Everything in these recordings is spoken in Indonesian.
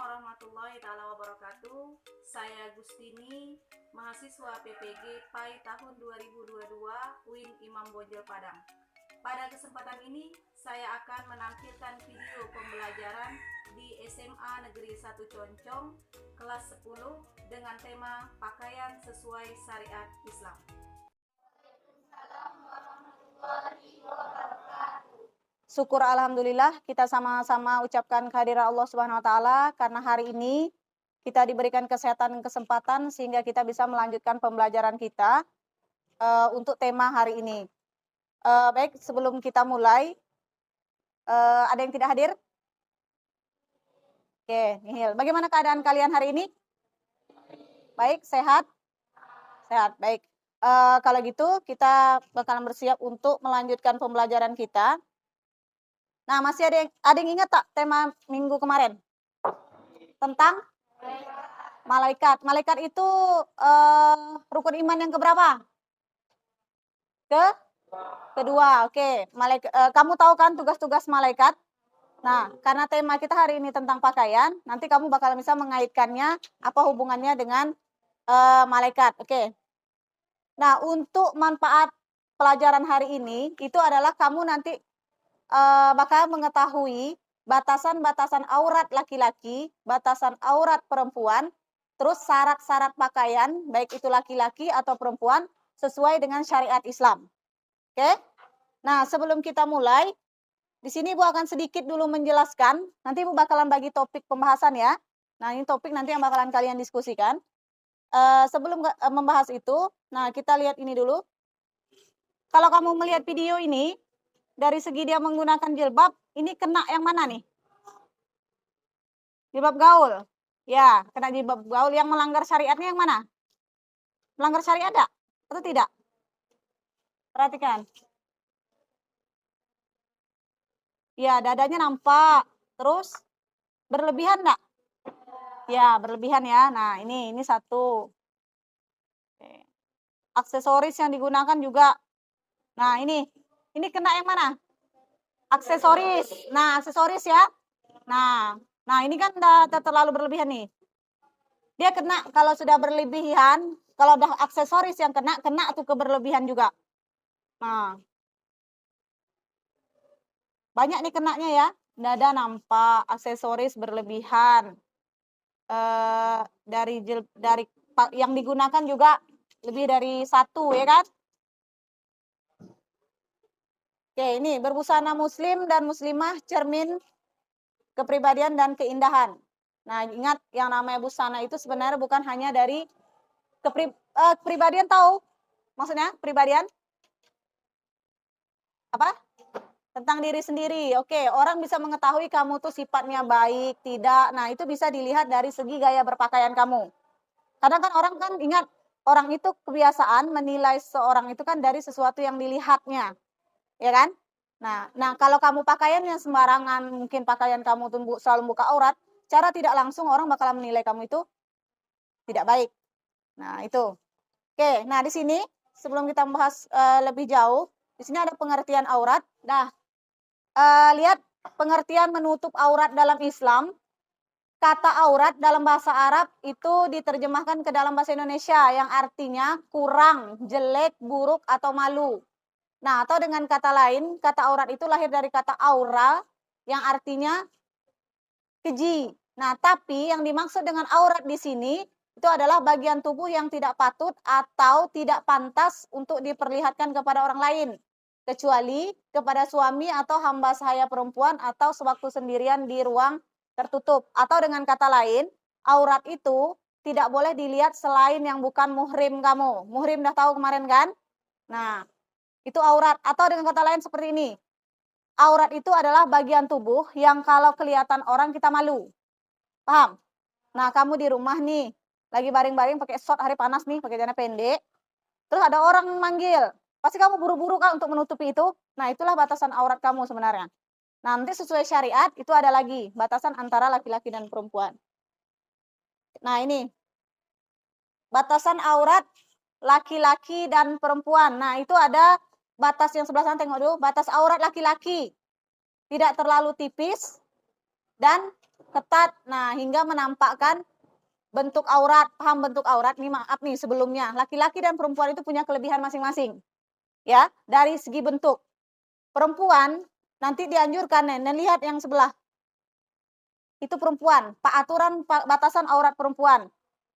warahmatullahi wabarakatuh. Saya Gustini, mahasiswa PPG PAI tahun 2022 UIN Imam Bonjol Padang. Pada kesempatan ini, saya akan menampilkan video pembelajaran di SMA Negeri 1 Concong, kelas 10 dengan tema pakaian sesuai syariat Islam. Syukur alhamdulillah kita sama-sama ucapkan kehadiran Allah Subhanahu wa taala karena hari ini kita diberikan kesehatan dan kesempatan sehingga kita bisa melanjutkan pembelajaran kita untuk tema hari ini. Baik, sebelum kita mulai, ada yang tidak hadir? Oke, nihil. Bagaimana keadaan kalian hari ini? Baik, sehat? Sehat, baik. Kalau gitu kita bakalan bersiap untuk melanjutkan pembelajaran kita. Nah, masih ada yang ingat tak tema minggu kemarin? Tentang malaikat. Malaikat itu rukun iman yang keberapa? Kedua. Oke. Kamu tahu kan tugas-tugas malaikat? Nah, karena tema kita hari ini tentang pakaian, nanti kamu bakal bisa mengaitkannya apa hubungannya dengan malaikat. Oke. Nah, untuk manfaat pelajaran hari ini itu adalah kamu nanti bakal mengetahui batasan-batasan aurat laki-laki, batasan aurat perempuan, terus syarat-syarat pakaian, baik itu laki-laki atau perempuan, sesuai dengan syariat Islam. Oke? Nah, sebelum kita mulai, di sini Bu akan sedikit dulu menjelaskan, nanti Bu bakalan bagi topik pembahasan ya. Nah, ini topik nanti yang bakalan kalian diskusikan. Sebelum membahas itu, nah kita lihat ini dulu. Kalau kamu melihat video ini, dari segi dia menggunakan jilbab, ini kena yang mana nih? Jilbab gaul. Ya, kena jilbab gaul. Yang melanggar syariatnya yang mana? Melanggar syariat enggak? Atau tidak? Perhatikan. Ya, dadanya nampak. Terus, berlebihan enggak? Ya, berlebihan ya. Nah, ini satu. Oke. Aksesoris yang digunakan juga. Nah, ini kena yang mana? Aksesoris. Nah, aksesoris ya. Nah, ini kan udah terlalu berlebihan nih. Dia kena kalau sudah berlebihan, kalau udah aksesoris yang kena tuh keberlebihan juga. Nah, banyak nih kenanya ya. Dada nampak, aksesoris berlebihan. Dari yang digunakan juga lebih dari satu ya kan? Oke, ini berbusana muslim dan muslimah cermin kepribadian dan keindahan. Nah, ingat yang namanya busana itu sebenarnya bukan hanya dari kepribadian, tahu? Maksudnya pribadian? Apa? Tentang diri sendiri. Oke, orang bisa mengetahui kamu tuh sifatnya baik, tidak. Nah, itu bisa dilihat dari segi gaya berpakaian kamu. Kadang kan orang kan ingat, orang itu kebiasaan menilai seorang itu kan dari sesuatu yang dilihatnya. Ya kan? Nah kalau kamu pakaiannya sembarangan, mungkin pakaian kamu tuh selalu buka aurat, cara tidak langsung orang bakal menilai kamu itu tidak baik. Nah, itu. Oke, nah di sini sebelum kita membahas lebih jauh, di sini ada pengertian aurat. Nah, lihat pengertian menutup aurat dalam Islam. Kata aurat dalam bahasa Arab itu diterjemahkan ke dalam bahasa Indonesia yang artinya kurang, jelek, buruk, atau malu. Nah, atau dengan kata lain, kata aurat itu lahir dari kata aura yang artinya keji. Nah, tapi yang dimaksud dengan aurat di sini itu adalah bagian tubuh yang tidak patut atau tidak pantas untuk diperlihatkan kepada orang lain, kecuali kepada suami atau hamba sahaya perempuan atau sewaktu sendirian di ruang tertutup. Atau dengan kata lain, aurat itu tidak boleh dilihat selain yang bukan muhrim kamu. Muhrim dah tahu kemarin kan? Nah, itu aurat. Atau dengan kata lain seperti ini. Aurat itu adalah bagian tubuh yang kalau kelihatan orang kita malu. Paham? Nah, kamu di rumah nih, lagi baring-baring pakai short hari panas nih, pakai celana pendek. Terus ada orang manggil. Pasti kamu buru-buru kan untuk menutupi itu. Nah, itulah batasan aurat kamu sebenarnya. Nanti sesuai syariat itu ada lagi batasan antara laki-laki dan perempuan. Nah, ini batasan aurat laki-laki dan perempuan. Nah, itu ada batas yang sebelah sana, tengok dulu. Batas aurat laki-laki tidak terlalu tipis dan ketat, nah hingga menampakkan bentuk aurat. Paham bentuk aurat? Nih maaf nih sebelumnya, laki-laki dan perempuan itu punya kelebihan masing-masing. Ya, dari segi bentuk. Perempuan nanti dianjurkan nih, lihat yang sebelah. Itu perempuan, aturan batasan aurat perempuan.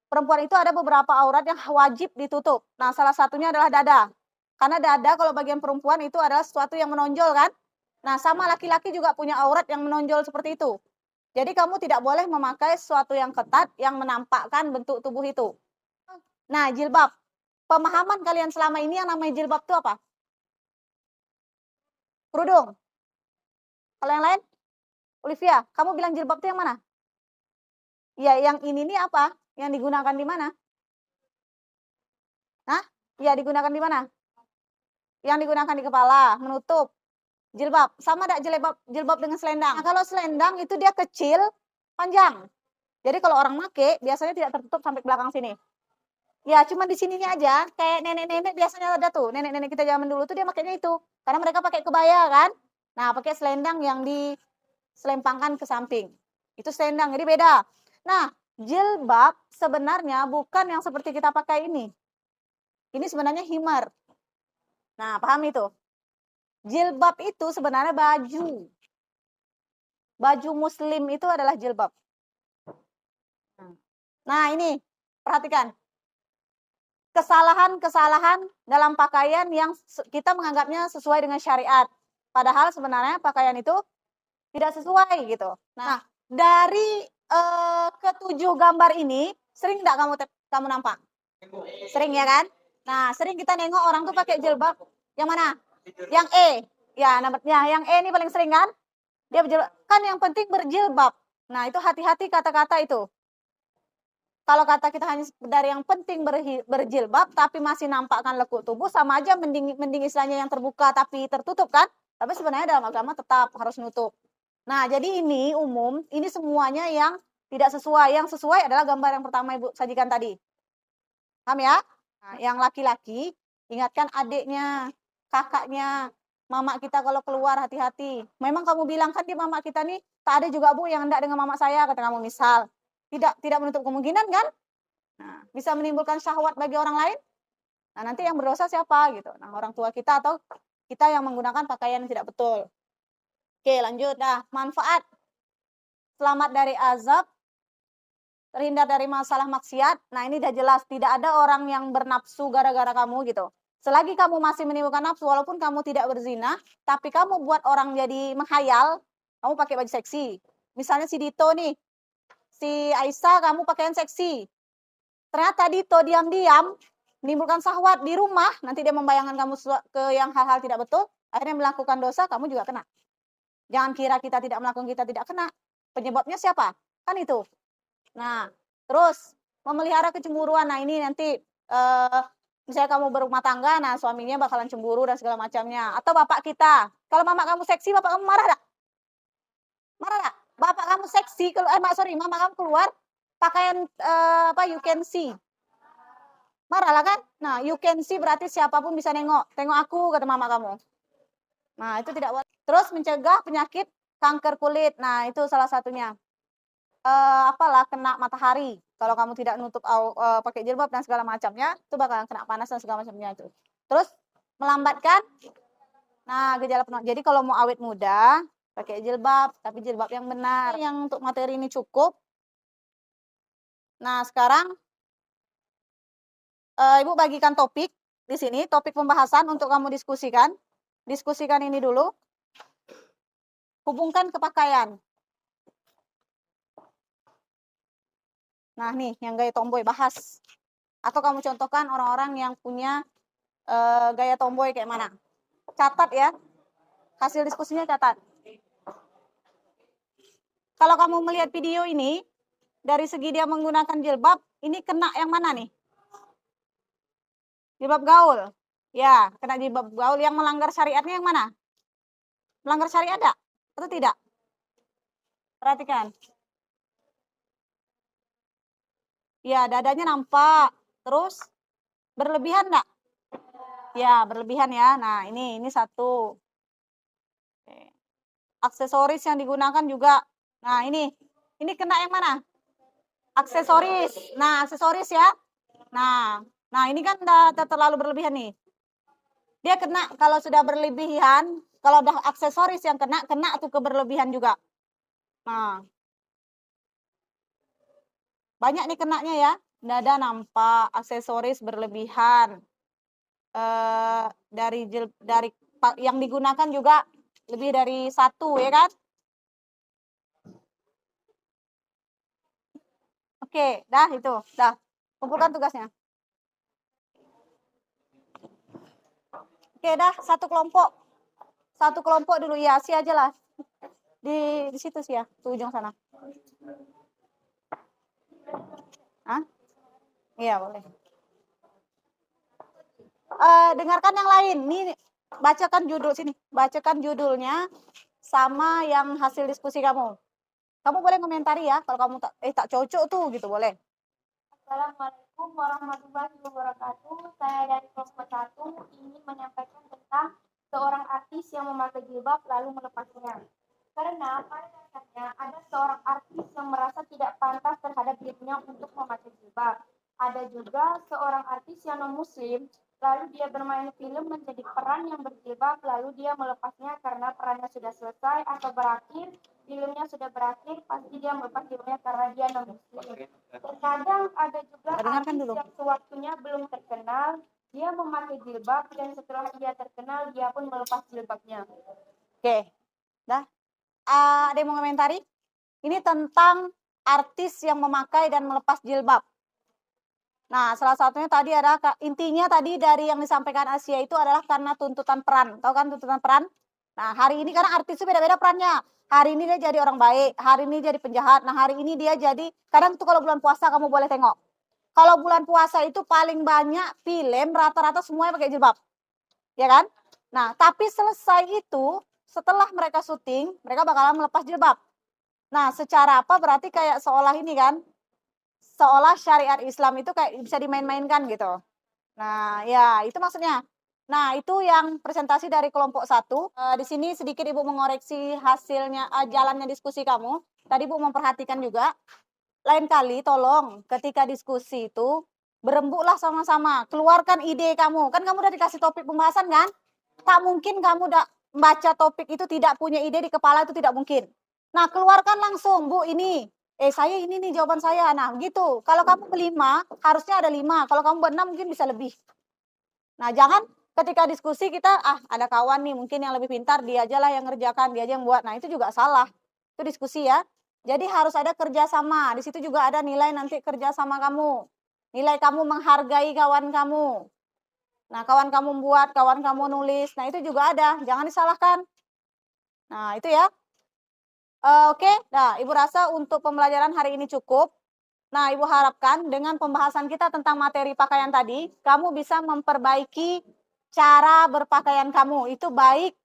Perempuan itu ada beberapa aurat yang wajib ditutup. Nah, salah satunya adalah dada. Karena dada kalau bagian perempuan itu adalah sesuatu yang menonjol kan? Nah, sama laki-laki juga punya aurat yang menonjol seperti itu. Jadi kamu tidak boleh memakai sesuatu yang ketat yang menampakkan bentuk tubuh itu. Nah, jilbab. Pemahaman kalian selama ini yang namanya jilbab itu apa? Kerudung. Kalau yang lain? Olivia, kamu bilang jilbab itu yang mana? Ya, yang ini nih apa? Yang digunakan di mana? Hah? Ya, digunakan di mana? Yang digunakan di kepala, menutup. Jilbab. Sama enggak jilbab dengan selendang? Nah, kalau selendang itu dia kecil, panjang. Jadi kalau orang make, biasanya tidak tertutup sampai belakang sini. Ya, cuma di sininya aja. Kayak nenek-nenek biasanya ada tuh. Nenek-nenek kita zaman dulu tuh dia makainya itu. Karena mereka pakai kebaya kan. Nah, pakai selendang yang diselempangkan ke samping. Itu selendang, jadi beda. Nah, jilbab sebenarnya bukan yang seperti kita pakai ini. Ini sebenarnya himar. Nah, paham itu? Jilbab itu sebenarnya baju. Baju muslim itu adalah jilbab. Nah, ini perhatikan. Kesalahan-kesalahan dalam pakaian yang kita menganggapnya sesuai dengan syariat. Padahal sebenarnya pakaian itu tidak sesuai gitu. Nah, dari ketujuh gambar ini, sering enggak kamu nampak? Sering ya kan? Nah, sering kita nengok orang tuh pakai jilbab. Yang mana? Yang E. Ya, namanya yang E ini paling sering kan? Dia berjilbab. Kan yang penting berjilbab. Nah, itu hati-hati kata-kata itu. Kalau kata kita hanya dari yang penting berjilbab, tapi masih nampakkan lekuk tubuh, sama aja mending istilahnya yang terbuka tapi tertutup kan? Tapi sebenarnya dalam agama tetap harus nutup. Nah, jadi ini umum, ini semuanya yang tidak sesuai. Yang sesuai adalah gambar yang pertama Ibu sajikan tadi. Paham ya? Nah, yang laki-laki, ingatkan adiknya, kakaknya, mama kita kalau keluar hati-hati. Memang kamu bilang kan di mama kita nih, tak ada juga Bu yang enggak dengan mama saya, kata kamu misal. Tidak menutup kemungkinan kan? Nah, bisa menimbulkan syahwat bagi orang lain. Nah, nanti yang berdosa siapa gitu? Nah, orang tua kita atau kita yang menggunakan pakaian yang tidak betul. Oke, lanjut. Nah, manfaat. Selamat dari azab, terhindar dari masalah maksiat. Nah, ini udah jelas. Tidak ada orang yang bernafsu gara-gara kamu gitu. Selagi kamu masih menimbulkan nafsu, walaupun kamu tidak berzina, tapi kamu buat orang jadi menghayal, kamu pakai baju seksi. Misalnya si Dito nih, si Aisyah kamu pakaian seksi. Ternyata Dito diam-diam menimbulkan syahwat di rumah, nanti dia membayangkan kamu ke yang hal-hal tidak betul, akhirnya melakukan dosa, kamu juga kena. Jangan kira kita tidak melakukan, kita tidak kena. Penyebabnya siapa? Kan itu. Nah, terus memelihara kecemburuan. Nah, ini nanti misalnya kamu berumah tangga, nah suaminya bakalan cemburu dan segala macamnya. Atau bapak kita. Kalau mama kamu seksi, bapak kamu marah enggak? Marah enggak? Bapak kamu seksi, kalau mama kamu keluar pakaian you can see. Marah lah kan? Nah, you can see berarti siapapun bisa nengok. Tengok aku, kata mama kamu. Nah, itu tidak boleh. Terus mencegah penyakit kanker kulit. Nah, itu salah satunya. Kena matahari. Kalau kamu tidak nutup pakai jilbab dan segala macamnya, itu bakalan kena panas dan segala macamnya itu. Terus melambatkan gejala penuaan. Jadi kalau mau awet muda, pakai jilbab, tapi jilbab yang benar. Yang untuk materi ini cukup. Nah, sekarang Ibu bagikan topik di sini, topik pembahasan untuk kamu diskusikan. Diskusikan ini dulu. Hubungkan ke pakaian. Nah, nih yang gaya tomboy, bahas. Atau kamu contohkan orang-orang yang punya gaya tomboy kayak mana. Catat ya. Hasil diskusinya catat. Kalau kamu melihat video ini, dari segi dia menggunakan jilbab, ini kena yang mana nih? Jilbab gaul. Ya, kena jilbab gaul. Yang melanggar syariatnya yang mana? Melanggar syariat enggak? Atau tidak? Perhatikan. Ya, dadanya nampak. Terus berlebihan enggak? Ya, berlebihan ya. Nah, ini satu. Oke. Aksesoris yang digunakan juga. Nah, ini Ini kena yang mana? Aksesoris. Nah, aksesoris ya. Nah ini kan udah terlalu berlebihan nih. Dia kena kalau sudah berlebihan, kalau udah aksesoris yang kena tuh keberlebihan juga. Nah, banyak nih kenanya ya. Dada nampak, aksesoris berlebihan. Dari yang digunakan juga lebih dari satu ya kan? Oke, dah itu, dah. Kumpulkan tugasnya. Oke, dah satu kelompok. Satu kelompok dulu ya, si aja lah. Di situ sih ya, di ujung sana. Hah? Iya, boleh. Dengarkan yang lain. Nih, bacakan judul sini. Bacakan judulnya sama yang hasil diskusi kamu. Kamu boleh komentari ya, kalau kamu tak cocok tuh gitu, boleh. Assalamualaikum warahmatullahi wabarakatuh. Saya dari kelompok 1 ingin menyampaikan tentang seorang artis yang memakai jilbab lalu melepasnya. Karena pada dasarnya ada seorang artis yang merasa tidak pantas terhadap dirinya untuk memakai jilbab. Ada juga seorang artis yang non-muslim, lalu dia bermain film menjadi peran yang berjilbab, lalu dia melepasnya karena perannya sudah selesai atau berakhir, filmnya sudah berakhir, pasti dia melepas jilbabnya karena dia non-muslim. Terkadang ada juga artis yang sewaktunya belum terkenal, dia memakai jilbab dan setelah dia terkenal, dia pun melepas jilbabnya. Oke, dah. Ada yang mau komentari? Ini tentang artis yang memakai dan melepas jilbab. Nah, salah satunya tadi adalah intinya tadi dari yang disampaikan Asia itu adalah karena tuntutan peran. Tahu kan tuntutan peran? Nah, hari ini karena artis itu beda-beda perannya. Hari ini dia jadi orang baik, hari ini jadi penjahat. Nah, hari ini dia jadi, kadang tuh kalau bulan puasa kamu boleh tengok. Kalau bulan puasa itu paling banyak film rata-rata semuanya pakai jilbab. Ya kan? Nah, tapi selesai itu, setelah mereka syuting, mereka bakalan melepas jilbab. Nah, secara apa berarti kayak seolah ini kan, seolah syariat Islam itu kayak bisa dimain-mainkan gitu. Nah, ya itu maksudnya. Nah, itu yang presentasi dari kelompok 1. Di sini sedikit Ibu mengoreksi hasilnya, jalannya diskusi kamu. Tadi Ibu memperhatikan juga. Lain kali tolong ketika diskusi itu berembuklah sama-sama. Keluarkan ide kamu. Kan kamu udah dikasih topik pembahasan kan? Tak mungkin kamu udah membaca topik itu tidak punya ide di kepala, itu tidak mungkin. Nah, keluarkan langsung, Bu, ini. Saya ini nih jawaban saya. Nah, gitu. Kalau kamu berlima, harusnya ada 5. Kalau kamu berenam mungkin bisa lebih. Nah, jangan ketika diskusi kita, ada kawan nih mungkin yang lebih pintar, dia aja lah yang ngerjakan, dia aja yang buat. Nah, itu juga salah. Itu diskusi ya. Jadi harus ada kerjasama. Di situ juga ada nilai nanti kerjasama kamu. Nilai kamu menghargai kawan kamu. Nah, kawan kamu buat, kawan kamu nulis. Nah, itu juga ada. Jangan disalahkan. Nah, itu ya. Oke, nah Ibu rasa untuk pembelajaran hari ini cukup. Nah, Ibu harapkan dengan pembahasan kita tentang materi pakaian tadi, kamu bisa memperbaiki cara berpakaian kamu. Itu baik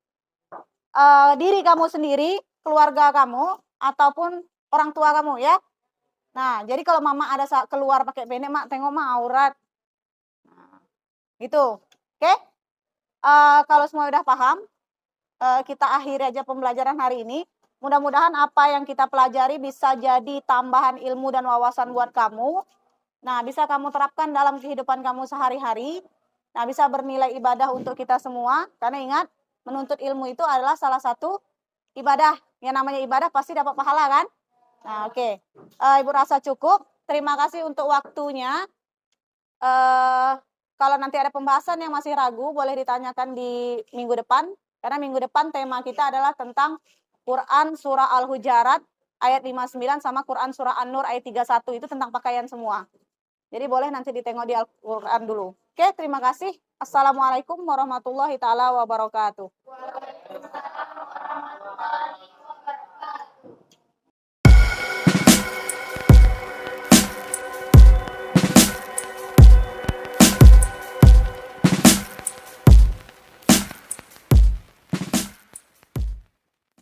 diri kamu sendiri, keluarga kamu, ataupun orang tua kamu ya. Nah, jadi kalau mama ada keluar pakai pendek, mak tengok mak aurat. Nah, gitu. Oke? Kalau semua udah paham, kita akhiri aja pembelajaran hari ini. Mudah-mudahan apa yang kita pelajari bisa jadi tambahan ilmu dan wawasan buat kamu. Nah, bisa kamu terapkan dalam kehidupan kamu sehari-hari. Nah, bisa bernilai ibadah untuk kita semua. Karena ingat, menuntut ilmu itu adalah salah satu ibadah. Yang namanya ibadah pasti dapat pahala kan? Nah, oke. Ibu rasa cukup. Terima kasih untuk waktunya. Kalau nanti ada pembahasan yang masih ragu, boleh ditanyakan di minggu depan. Karena minggu depan tema kita adalah tentang Quran Surah Al-Hujarat ayat 59 sama Quran Surah An-Nur ayat 31. Itu tentang pakaian semua. Jadi boleh nanti ditengok di Al-Quran dulu. Oke, terima kasih. Assalamualaikum warahmatullahi taala wabarakatuh.